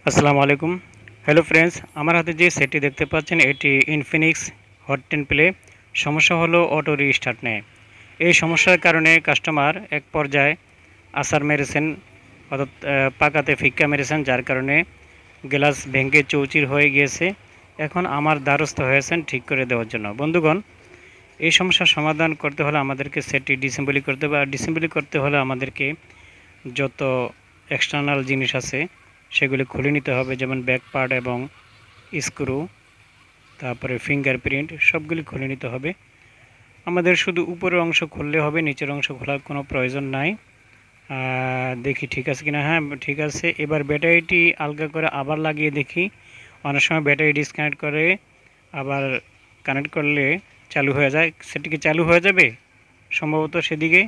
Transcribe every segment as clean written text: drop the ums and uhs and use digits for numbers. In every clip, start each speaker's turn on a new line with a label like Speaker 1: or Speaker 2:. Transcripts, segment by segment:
Speaker 1: আসসালামু আলাইকুম। Hello friends, আমার হাতে যে সেটটি দেখতে পাচ্ছেন এটি ইনফিনিক্স হট 10 প্লে। সমস্যা হলো অটো রিস্টার্ট নেয়। এই সমস্যার কারণে কাস্টমার এক পর্যায়ে আছাড় মেরেছেন, অর্থাৎ পাকাতে ফিক্কা মেরেছেন, যার কারণে গ্লাস ভেঙে চৌচির হয়ে গিয়েছে। এখন আমার দ্বারস্থ হয়েছেন ঠিক করে দেওয়ার জন্য। বন্ধুগণ, এই সমস্যার সমাধান করতে হলে আমাদেরকে সেটটি ডিসেম্বলি করতে হবে, আর ডিসেম্বলি করতে হলে আমাদেরকে যত এক্সটার্নাল জিনিস আছে সেগুলি খুলে নিতে হবে, যেমন ব্যাক পার্ট এবং স্ক্রু, তারপরে ফিঙ্গারপ্রিন্ট সবগুলি খুলে নিতে হবে। আমাদের শুধু উপরের অংশ খুললে হবে, নিচের অংশ খোলার কোনো প্রয়োজন নাই। দেখি ঠিক আছে কিনা। হ্যাঁ, ঠিক আছে। এবার ব্যাটারিটি আলগা করে আবার লাগিয়ে দেখি। অনেক সময় ব্যাটারি ডিসকানেক্ট করে আবার কানেক্ট করলে চালু হয়ে যায়। সেটি কি চালু হয়ে যাবে? সম্ভবত সেদিকে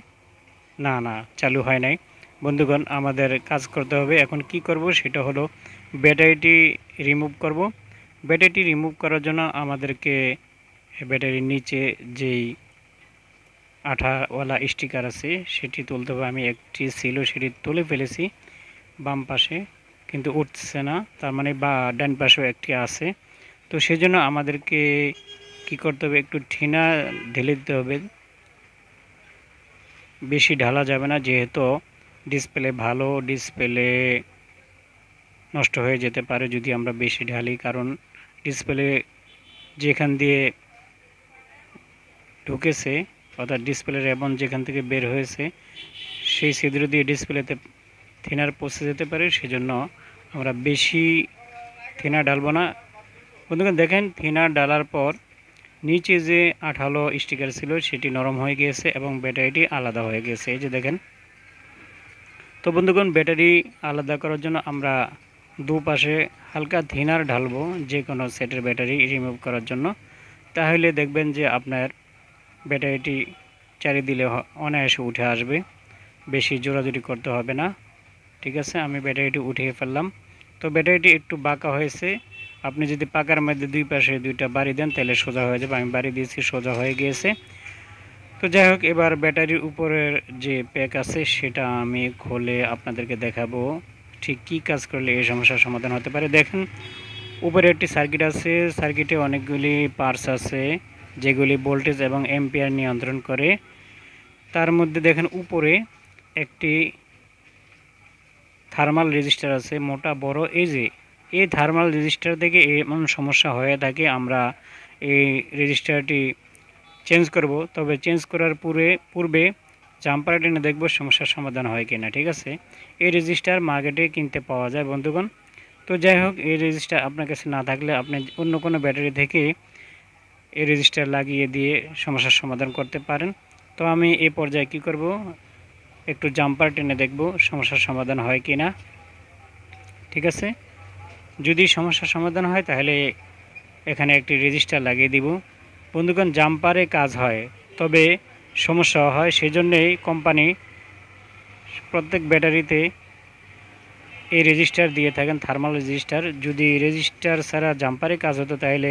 Speaker 1: না, না, চালু হয় নাই। বন্ধুগণ, আমাদের কাজ করতে হবে। এখন কি করব সেটা হলো ব্যাটারিটি রিমুভ করব। ব্যাটারিটি রিমুভ করার জন্য আমাদেরকে ব্যাটারির নিচে যেই আঠাওয়ালা স্টিকার আছে সেটি তুলতে হবে। আমি একটি ছিল, সেটি তুলে ফেলেছি বাম পাশে, কিন্তু উঠছে না, তার মানে বা ডান পাশেও একটি আছে। তো সেজন্য আমাদেরকে কি করতে হবে, একটু ঠিনা ঢেলে দিতে হবে। বেশি ঢালা যাবে না, যেহেতু ডিসপ্লে ভালো, ডিসপ্লে নষ্ট হয়ে যেতে পারে যদি আমরা বেশি ঢালি। কারণ ডিসপ্লে যেখান দিয়ে ঢুকেছে, অর্থাৎ ডিসপ্লে রেবন যেখান থেকে বের হয়েছে, সেই ছিদ্র দিয়ে ডিসপ্লেতে থিনার পৌঁছে যেতে পারে। সেজন্য আমরা বেশি থিনার ঢালবো না। বন্ধুগণ, দেখেন থিনার ঢালার পর নিচে যে আঠালো স্টিকার ছিল সেটি নরম হয়ে গিয়েছে এবং ব্যাটারিটি আলাদা হয়ে গেছে, এই যে দেখেন। তো বন্ধুগণ, ব্যাটারি আলাদা করার জন্য আমরা দুপাশে হালকা থিনার ঢালবো যে কোনো সেটের ব্যাটারি রিমুভ করার জন্য। তাহলে দেখবেন যে আপনার ব্যাটারিটি চারিদিকে অনায়াসে উঠে আসবে, বেশি জোরাজুরি করতে হবে না। ঠিক আছে, আমি ব্যাটারিটি উঠিয়ে ফেললাম। তো ব্যাটারিটি একটু বাঁকা হয়েছে। আপনি যদি পাকার মধ্যে দুই পাশে দুইটা বাড়ি দেন তাহলে সোজা হয়ে যাবে। আমি বাড়ি দিয়েছি, সোজা হয়ে গিয়েছে। তো যাই হোক, এবার ব্যাটারির উপরের যে প্যাক আছে সেটা আমি খুলে আপনাদেরকে দেখাবো ঠিক কী কাজ করলে এই সমস্যার সমাধান হতে পারে। দেখেন, উপরে একটি সার্কিট আছে, সার্কিটে অনেকগুলি পার্টস আছে যেগুলি ভোল্টেজ এবং অ্যাম্পিয়ার নিয়ন্ত্রণ করে। তার মধ্যে দেখেন উপরে একটি থার্মাল রেজিস্টার আছে, মোটা বড়। এই থার্মাল রেজিস্টার থেকে এমন সমস্যা হয়ে থাকে, আমরা এই রেজিস্টারটি চেঞ্জ করব। তবে চেঞ্জ করার পূর্বে জাম্পার টেনে দেখব সমস্যার সমাধান হয় কিনা। ঠিক আছে, এই রেজিস্টার মার্কেটে কিনতে পাওয়া যায় বন্ধুগণ। তো যাই হোক, এই রেজিস্টার আপনার কাছে না থাকলে আপনি অন্য কোনো ব্যাটারি থেকে এই রেজিস্টার লাগিয়ে দিয়ে সমস্যার সমাধান করতে পারেন। তো আমি এই পর্যায়ে কি করব, একটু জাম্পার টেনে দেখব সমস্যার সমাধান হয় কি না। ঠিক আছে, যদি সমস্যার সমাধান হয় তাহলে এখানে একটি রেজিস্টার লাগিয়ে দিব। বন্ধুগণ, জাম্পারে কাজ হয়, তবে সমস্যা হয়। সেজন্যই কোম্পানি প্রত্যেক ব্যাটারিতে এই রেজিস্টার দিয়ে থাকেন, থার্মাল রেজিস্টার। যদি রেজিস্টার ছাড়া জাম্পারে কাজ হতো তাহলে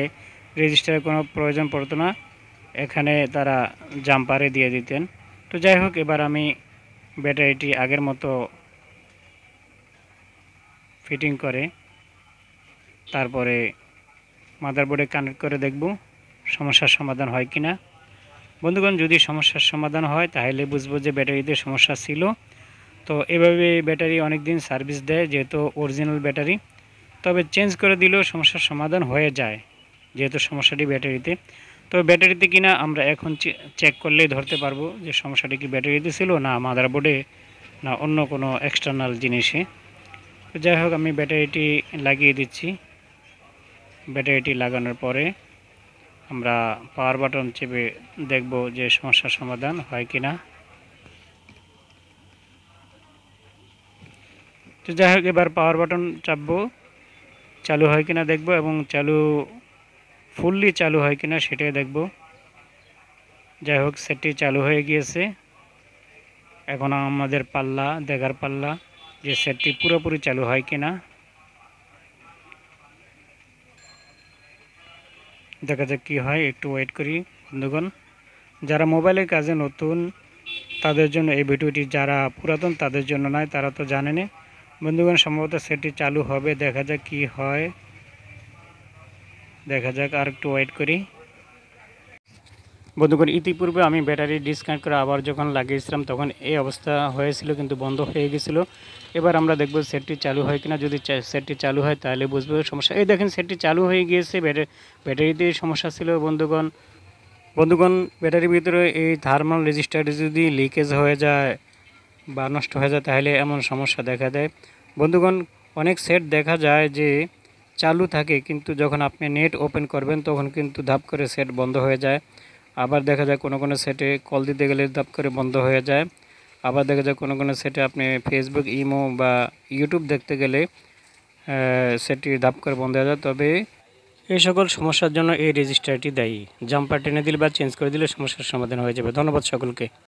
Speaker 1: রেজিস্টারের কোনো প্রয়োজন পড়তো না, এখানে তারা জাম্পারে দিয়ে দিতেন। তো যাই হোক, এবার আমি ব্যাটারিটি আগের মতো ফিটিং করে তারপরে মাদারবোর্ডে কানেক্ট করে দেখব সমস্যার সমাধান হয় কি না। বন্ধুগণ, যদি সমস্যার সমাধান হয় তাহলে বুঝবো যে ব্যাটারিতে সমস্যা ছিল। তো এভাবে ব্যাটারি অনেক দিন সার্ভিস দেয়, যেহেতু অরিজিনাল ব্যাটারি। তবে চেঞ্জ করে দিলেও সমস্যার সমাধান হয়ে যায়, যেহেতু সমস্যাটি ব্যাটারিতে। তো ব্যাটারিতে কিনা আমরা এখন চেক করলেই ধরতে পারবো যে সমস্যাটি কি ব্যাটারিতে ছিল, না মাদারবোর্ডে, না অন্য কোনো এক্সটার্নাল জিনিসে। তো যাই হোক, আমি ব্যাটারিটি লাগিয়ে দিচ্ছি। ব্যাটারিটি লাগানোর পরে আমরা পাওয়ার বাটন চেপে দেখব যে সমস্যার সমাধান হয় কি না। তো যাই হোক, এবার পাওয়ার বাটন চাপবো, চালু হয় কিনা দেখব, এবং ফুললি চালু হয় কিনা সেটাই দেখব। যাই হোক, সেটটি চালু হয়ে গিয়েছে। এখন আমাদের দেখার পাল্লা যে সেটটি পুরোপুরি চালু হয় কিনা। দেখা যাক কি হয়, একটু ওয়েট করি বন্ধুগণ। যারা মোবাইলের কাজে নতুন তাদের জন্য এই ভিডিওটি, যারা পুরাতন তাদের জন্য নয়, তারা তো জানেন। বন্ধুগণ সম্ভবত সেটটি চালু হবে, দেখা যাক কি হয়, দেখা যাক, আর একটু ওয়েট করি। বন্ধুগণ ইতিপূর্বে আমি ব্যাটারি ডিসকানেক্ট করে আবার যখন লাগিয়েছিলাম তখন এই অবস্থা হয়েছিল, কিন্তু বন্ধ হয়ে গেছিল। এবার আমরা দেখব সেটটি চালু হয় কিনা। যদি সেটটি চালু হয় তাহলে বুঝবো সমস্যা। এই দেখেন সেটটি চালু হয়ে গিয়েছে। ব্যাটারিতে সমস্যা ছিল বন্ধুগণ ব্যাটারির ভিতরে এই থার্মাল রেজিস্টারটি যদি লিকেজ হয়ে যায় বা নষ্ট হয়ে যায় তাহলে এমন সমস্যা দেখা দেয়। বন্ধুগণ অনেক সেট দেখা যায় যে চালু থাকে, কিন্তু যখন আপনি নেট ওপেন করবেন তখন কিন্তু ধাপ করে সেট বন্ধ হয়ে যায়। আবার দেখা যায় কোনো কোনো সেটে কল দিতে গেলে ধাপ করে বন্ধ হয়ে যায়। আবার দেখা যায় কোনো কোনো সেটে আপনি ফেসবুক, ইমো বা ইউটিউব দেখতে গেলে সেটটি ধাপ করে বন্ধ হয়ে যায়। তবে এই সকল সমস্যার জন্য এই রেজিস্টারটি দায়ী। জাম্পার টেনে দিলে বা চেঞ্জ করে দিলে সমস্যার সমাধান হয়ে যাবে। ধন্যবাদ সকলকে।